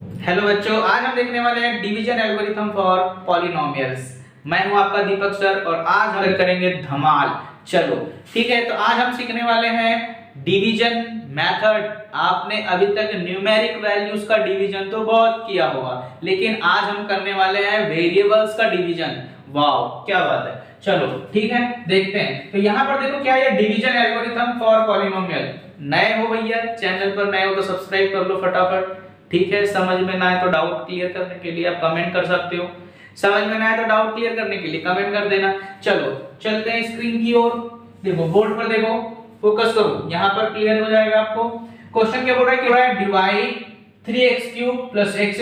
Hello बच्चों, आज हम देखने वाले हैं डिवीजन एल्गोरिथम फॉर पॉलिनोमियल्स। मैं हूं आपका दीपक सर और आज हम करेंगे धमाल। चलो ठीक है, तो आज हम सीखने वाले हैं डिवीजन मेथड। आपने अभी तक न्यूमेरिक वैल्यूज का डिवीजन तो बहुत किया होगा, लेकिन आज हम करने वाले हैं वेरिएबल्स का डिवीजन। वाओ, क्या बात है। चलो ठीक है, देखते हैं। तो यहाँ पर देखो क्या है, डिवीजन एल्गोरिथम फॉर पॉलिनोमियल। नए हो भैया, चैनल पर नए हो तो सब्सक्राइब कर लो फटाफट। ठीक है, समझ में ना आए तो डाउट क्लियर करने के लिए आप कमेंट कर सकते हो। समझ में ना आए तो डाउट क्लियर करने के लिए कमेंट कर देना। चलो चलते हैं स्क्रीन की ओर। देखो बोर्ड पर, देखो फोकस करो, यहाँ पर क्लियर हो जाएगा आपको। क्वेश्चन क्या बोल रहा है कि भाई divide 3x³ + x²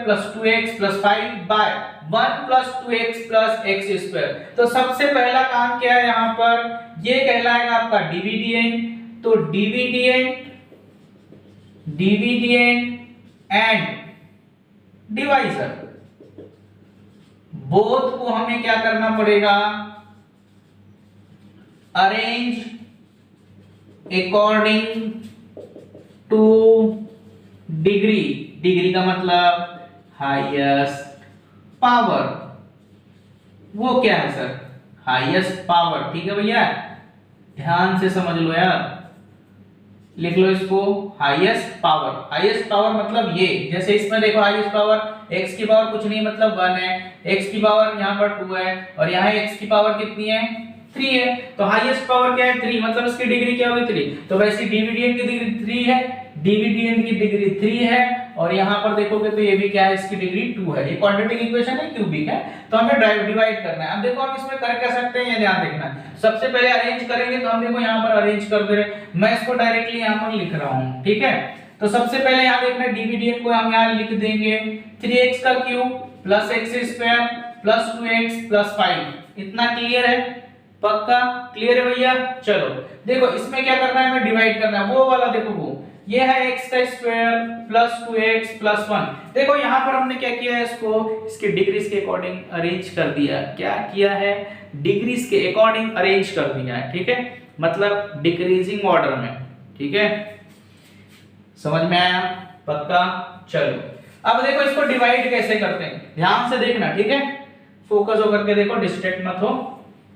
+ 2x + 5 bye 1 + 2x + x²। तो सबसे पहला काम क्या है यहाँ पर, ये कहलाएगा आपका डिविडेंड। तो डिविडेंड एंड डिवाइजर, बोथ को हमें क्या करना पड़ेगा, arrange according two degree. Degree का मतलब हाईएस्ट पावर। वो क्या है सर, हाईएस्ट पावर। ठीक है भैया, ध्यान से समझ लो यार, लिख लो इसको। हाईएस्ट पावर, हाईएस्ट पावर मतलब ये, जैसे इसमें देखो हाईएस्ट पावर x की पावर कुछ नहीं मतलब 1 है, x की पावर यहाँ पर 2 है और यहाँ x की पावर कितनी है, 3 है। तो हाईएस्ट पावर क्या है, 3, मतलब इसकी डिग्री क्या होगी, 3। तो वैसे डिविडेंड की डिग्री 3 है, डिविडेंड की डिग्री 3 है और यहाँ पर देखोगे तो ये भी क्या है, इसकी डिग्री 2 है। ये क्वाड्रेटिक इक्वेशन है, क्यूबिक है, तो हमें डिवाइड करना है। अब देखो हम इसमें कर क्या सकते हैं, ये ध्यान देखना है। सबसे पहले अरेंज करेंगे, तो हम देखो यहाँ पर अरेंज कर दे रहे, मैं इसको डायरेक्टली यहाँ पर लिख रहा हूँ। ठीक है, तो सबसे पहले यहाँ देखना डिविडेंड को हम यहाँ लिख देंगे 3x³ + x² + 2x + 5। इतना क्लियर है, पक्का क्लियर है भैया। चलो देखो इसमें क्या करना है, हमें डिवाइड करना है। वो वाला देखो, वो ये है x² + 2x + 1। देखो यहाँ पर हमने क्या किया है, इसको इसके डिग्रीज के अकॉर्डिंग अरेंज कर दिया। क्या किया है, डिग्रीज के अकॉर्डिंग अरेंज कर दिया है। ठीक है, मतलब डिक्रीजिंग ऑर्डर में। ठीक है, समझ में आया, पक्का। चलो अब देखो इसको डिवाइड कैसे करते हैं, ध्यान से देखना। ठीक है, फोकस होकर के देखो, डिस्ट्रैक्ट मत हो।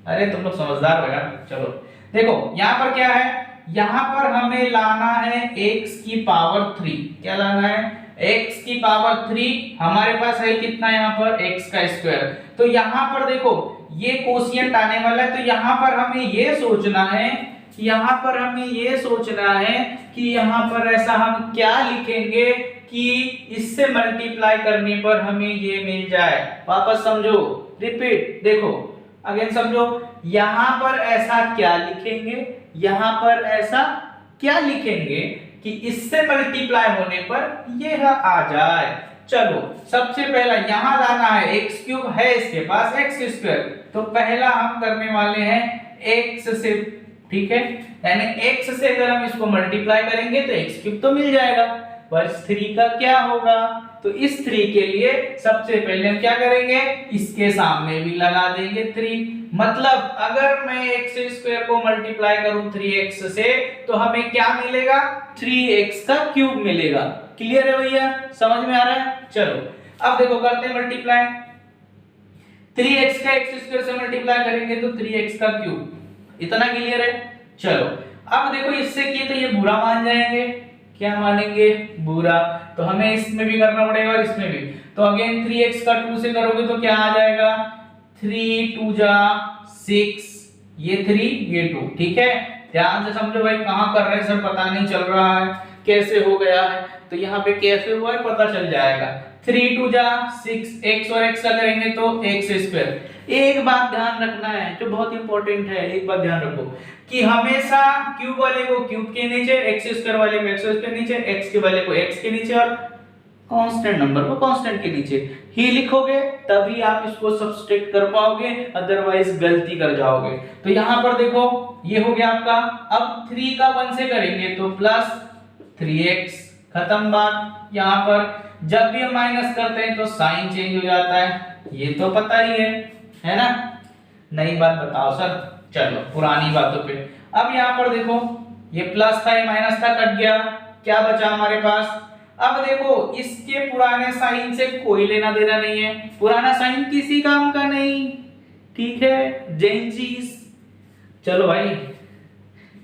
अरे तुम लोग समझदार हो यार। चलो देखो यहाँ पर क्या है, यहाँ पर हमें लाना है x की पावर 3। क्या लाना है, x की पावर 3। हमारे पास है कितना यहाँ पर, x का स्क्वायर। तो यहाँ पर देखो ये कोशिएंट आने वाला है, तो यहाँ पर हमें ये सोचना है, यहाँ पर हमें ये सोचना है कि यहाँ पर ऐसा हम क्या लिखेंगे कि इससे मल्टीप्लाई करने पर हमें ये मिल जाए। वापस समझो, रिपीट, देखो अगेन समझो। यहां पर ऐसा क्या लिखेंगे, यहां पर ऐसा क्या लिखेंगे कि इससे मल्टीप्लाई होने पर ये आ जाए। चलो सबसे पहला यहां लाना है, x³ है इसके पास, x²। तो पहला हम करने वाले हैं x से। ठीक है, यानी x से अगर हम इसको मल्टीप्लाई करेंगे तो x³ तो मिल जाएगा, पर 3 का क्या होगा। तो इस 3 के लिए सबसे पहले हम क्या करेंगे, इसके सामने भी लगा देंगे 3। मतलब अगर मैं x² को मल्टीप्लाई करूं 3x से, तो हमें क्या मिलेगा, 3x का क्यूब मिलेगा। क्लियर है भैया, समझ में आ रहा है। चलो अब देखो करते हैं मल्टीप्लाई। 3x का x² से मल्टीप्लाई करेंगे तो 3x का क्यूब। इतना क्लियर है। चलो अब देखो इससे किए तो ये बुरा मान जाएंगे। क्या मानेंगे, बुरा। तो हमें इसमें भी करना पड़ेगा और इसमें भी। तो अगेन 3x का 2 से करोगे तो क्या आ जाएगा, 3 2 जा 6, ये 3 ये 2। ठीक है, ध्यान से समझो भाई, कहां कर रहे हैं सर पता नहीं चल रहा है, कैसे हो गया है। तो यहाँ पे कैसे हुआ है पता चल जाएगा। 3 2 जा 6, x और x का करेंगे तो x²। एक बात ध्यान रखना है जो बहुत इंपॉर्टेंट है, एक बात ध्यान रखो कि हमेशा क्यूब वाले को क्यूब के नीचे, x² वाले को x के नीचे, x के वाले को x के नीचे और कांस्टेंट नंबर को कांस्टेंट के नीचे ही लिखोगे, तभी आप इसको सब्सट्रैक्ट कर पाओगे, अदरवाइज गलती कर जाओगे। तो यहाँ पर देखो ये हो गया आपका। अब 3 का 1 से करेंगे तो प्लस 3x, खत्म बात। यहाँ पर जब भी हम माइनस करते हैं तो साइन चेंज हो जाता है, ये तो पता ही है ना। नई बात बताओ सर, चलो पुरानी बातों पे। अब यहाँ पर देखो ये प्लस था, ये माइनस था, कट गया, क्या बचा हमारे पास, अब देखो इसके पुराने साइन से कोई लेना देना नहीं है, पुराना साइन किसी काम का नहीं, ठीक है जेनजीस। चलो भाई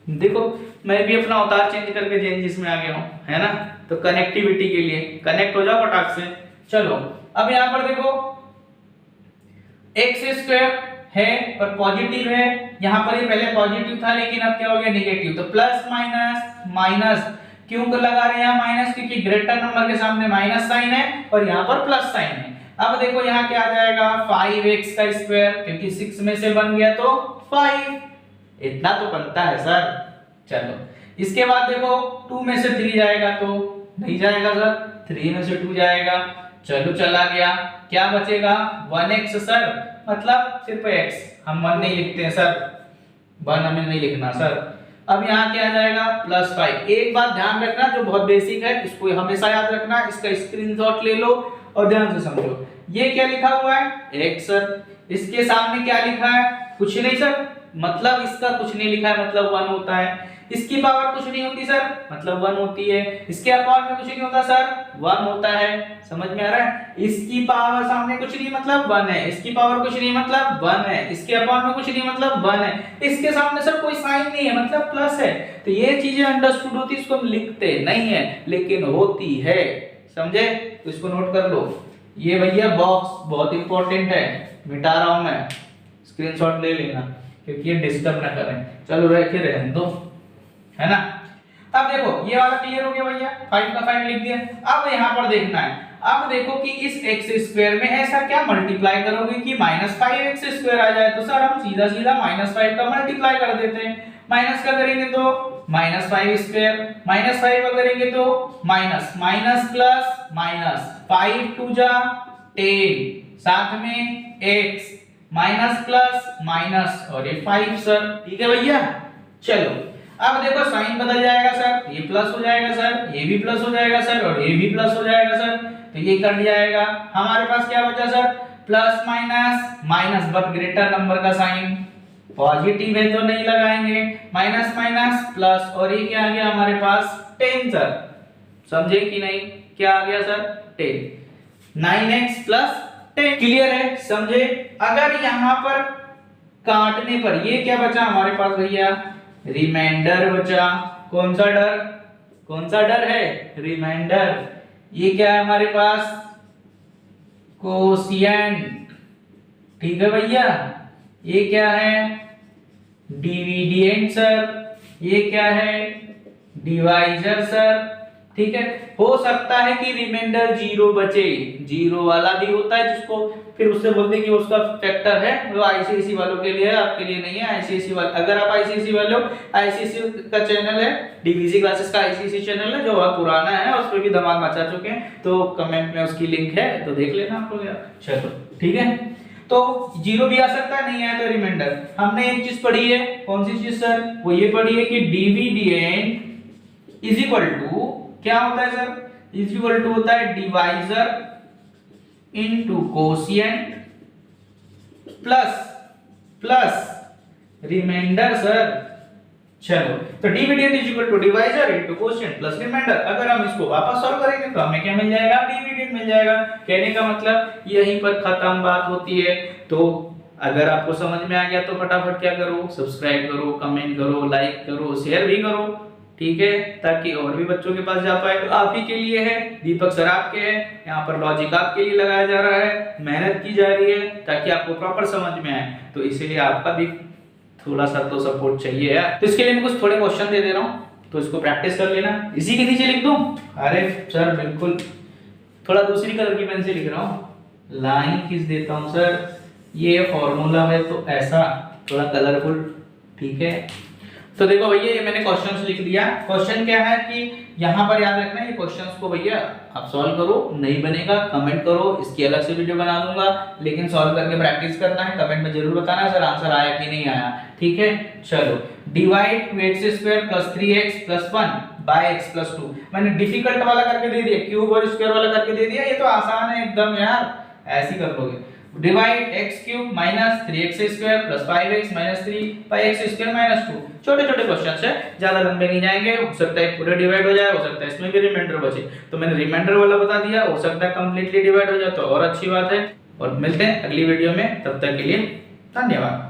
देखो मैं भी अपना अवतार चेंज करके जेनजीस में आ गया हूं, है ना, तो कनेक्टिविटी के लिए कनेक्ट हो जाओ फटाक से। चलो अब यहां पर देखो एक्स स्क्वायर है पर पॉजिटिव है, यहां पर ये पहले पॉजिटिव था लेकिन अब क्या हो गया नेगेटिव, तो प्लस माइनस माइनस, क्यों लगा रहे हैं यहाँ माइनस, क्योंकि ग्रेटर नंबर के सामने माइनस साइन है और यहाँ पर प्लस साइन है। अब देखो यहाँ क्या आ जाएगा 5x का स्क्वायर, क्योंकि 6 में से बन गया तो 5, इतना तो बनता है सर। चलो इसके बाद देखो 2 में से 3 जाएगा तो नहीं जाएगा सर, 3 में से 2 जाएगा, चलो चला गया, क्या बचेगा 1x सर, मतलब सिर्फ x, हम 1 नहीं लिखते हैं सर, 1 हमें नहीं लिखना सर। अब यहाँ क्या आ जाएगा प्लस 5। एक बात ध्यान रखना जो बहुत बेसिक है, इसको हमेशा याद रखना, इसका स्क्रीनशॉट ले लो और ध्यान से समझो। ये क्या लिखा हुआ है x सर, इसके सामने क्या लिखा है कुछ नहीं सर, मतलब इसका कुछ नहीं लिखा है मतलब 1 होता है, इसकी पावर कुछ नहीं होती सर मतलब 1 होती है, इसके अपॉन में कुछ नहीं होता सर 1 होता है, समझ में आ रहा है। इसकी पावर सामने कुछ नहीं मतलब 1 है, इसकी पावर कुछ नहीं मतलब 1 है, इसके अपॉन में कुछ नहीं मतलब 1 है, इसके सामने सर कोई साइन नहीं है मतलब प्लस है। तो ये चीजें अंडरस्टूड होती है, इसको हम लिखते नहीं है लेकिन होती है, समझे, तो इसको नोट कर लो। ये भैया बॉक्स बहुत इंपॉर्टेंट है, मिटा रहा हूं मैं, स्क्रीनशॉट ले लेना क्योंकि ये डिस्टर्ब ना करें। चलो रखे रहने दो, है ना। अब देखो ये वाला क्लियर हो गया भैया, 5 का 5 लिख दिया। अब यहाँ पर देखना है, अब देखो कि इस x स्क्वायर में ऐसा क्या मल्टीप्लाई करोगे कि -5x स्क्वायर आ जाए, तो सर हम सीधा सीधा -5 का मल्टीप्लाई कर देते हैं, माइनस का करेंगे तो -5 स्क्वायर, -5 का करेंगे तो माइनस माइनस प्लस माइनस, 5 2 जा 10, साथ में x माइनस प्लस माइनस और ये 5 सर, ठीक है भैया। चलो अब देखो साइन बदल जाएगा सर, ये प्लस हो जाएगा सर, ये भी प्लस हो जाएगा सर और ये भी प्लस हो जाएगा सर, तो ये कट जाएगा। हमारे पास क्या बचा sir plus minus minus, but greater number का साइन पॉजिटिव है तो नहीं लगाएंगे, माइनस माइनस प्लस, और ये क्या आ गया हमारे पास 10 सर, समझे कि नहीं, क्या आ गया सर 10, 9x प्लस 10, क्लियर है, समझे। अगर यहां पर काटने पर ये क्या बचा हमारे पास भैया रिमाइंडर बचा, कौन सा डर, कौन सा डर है रिमाइंडर, ये क्या है हमारे पास कोशिएंट, ठीक है भैया। ये क्या है डिविडेंड सर, ये क्या है डिवाइजर सर, ठीक है। हो सकता है कि रिमाइंडर 0 बचे, 0 वाला भी होता है जिसको फिर उससे बोलते हैं कि उसका फैक्टर है, वो आईसीआईसी वालों के लिए है, आपके लिए नहीं है। आईसीआईसी वाले, अगर आप आईसीआईसी वाले हो, आईसीआईसी का चैनल है डीवीसी क्लासेस का आईसीआईसी चैनल है जो बहुत पुराना है, उस पर भी धमाल मचा चुके हैं, तो कमेंट में उसकी लिंक है तो देख लेना आप लोग यार। चलो ठीक है, तो 0 भी आ सकता है, नहीं आया तो रिमाइंडर। हमने एक चीज पढ़ी है, कौन सी चीज सर, वो ये पढ़ी है कि डिविडेंड इज इक्वल टू क्या होता है सर, इज इक्वल टू होता है divisor into quotient plus plus remainder sir. चलो तो dividend is equal to divisor into quotient plus remainder. अगर हम इसको वापस सॉल्व करेंगे तो हमें क्या मिल जाएगा, डिविडेंड मिल जाएगा। कहने का मतलब यहीं पर खत्म बात होती है। तो अगर आपको समझ में आ गया तो फटाफट क्या करो, सब्सक्राइब करो, कमेंट करो, लाइक करो, शेयर भी करो, ठीक है, ताकि और भी बच्चों के पास जा पाए। तो आप ही के लिए है, दीपक सर आपके हैं, यहाँ पर लॉजिक आपके लिए लगाया जा रहा है, मेहनत की जा रही है ताकि आपको प्रॉपर समझ में आए, तो इसीलिए आपका भी थोड़ा सा तो सपोर्ट चाहिए यार। तो इसके लिए मैं कुछ थोड़े क्वेश्चन दे दे रहा हूँ, तो इसको प्रैक्टिस कर लेना। इसी के नीचे लिख दूं? अरे सर बिल्कुल, थोड़ा दूसरी कलर की पेन से लिख रहा हूँ, लाइन खींच देता हूँ सर, ये फॉर्मूला है तो ऐसा थोड़ा कलरफुल, ठीक है। तो देखो भैया ये मैंने क्वेश्चंस लिख दिया। क्वेश्चन क्या है कि यहाँ पर याद रखना है, ये क्वेश्चंस को भैया आप सॉल्व करो, नहीं बनेगा कमेंट करो, इसकी अलग से वीडियो बना दूंगा, लेकिन सॉल्व करके प्रैक्टिस करना है, कमेंट में जरूर बताना सर आंसर आया कि नहीं आया, ठीक है। चलो divide 2x² + 3x + 1 bye x + 2। मैंने डिफिकल्ट वाला करके दे दिया, क्यूब और स्क्वायर वाला करके दे दिया, ये तो आसान है एकदम यार, ऐसे ही कर लोगे। Divide x cube minus 3x square plus 5x minus 3 by x square minus 2। छोटे छोटे क्वेश्चन है, ज्यादा लंबे नहीं जाएंगे, हो सकता है पूरे डिवाइड हो जाए, हो सकता है इसमें भी रिमाइंडर बचे, तो मैंने रिमाइंडर वाला बता दिया, हो सकता है कंप्लीटली डिवाइड हो जाए तो और अच्छी बात है। और मिलते हैं अगली वीडियो में, तब तक के लिए धन्यवाद।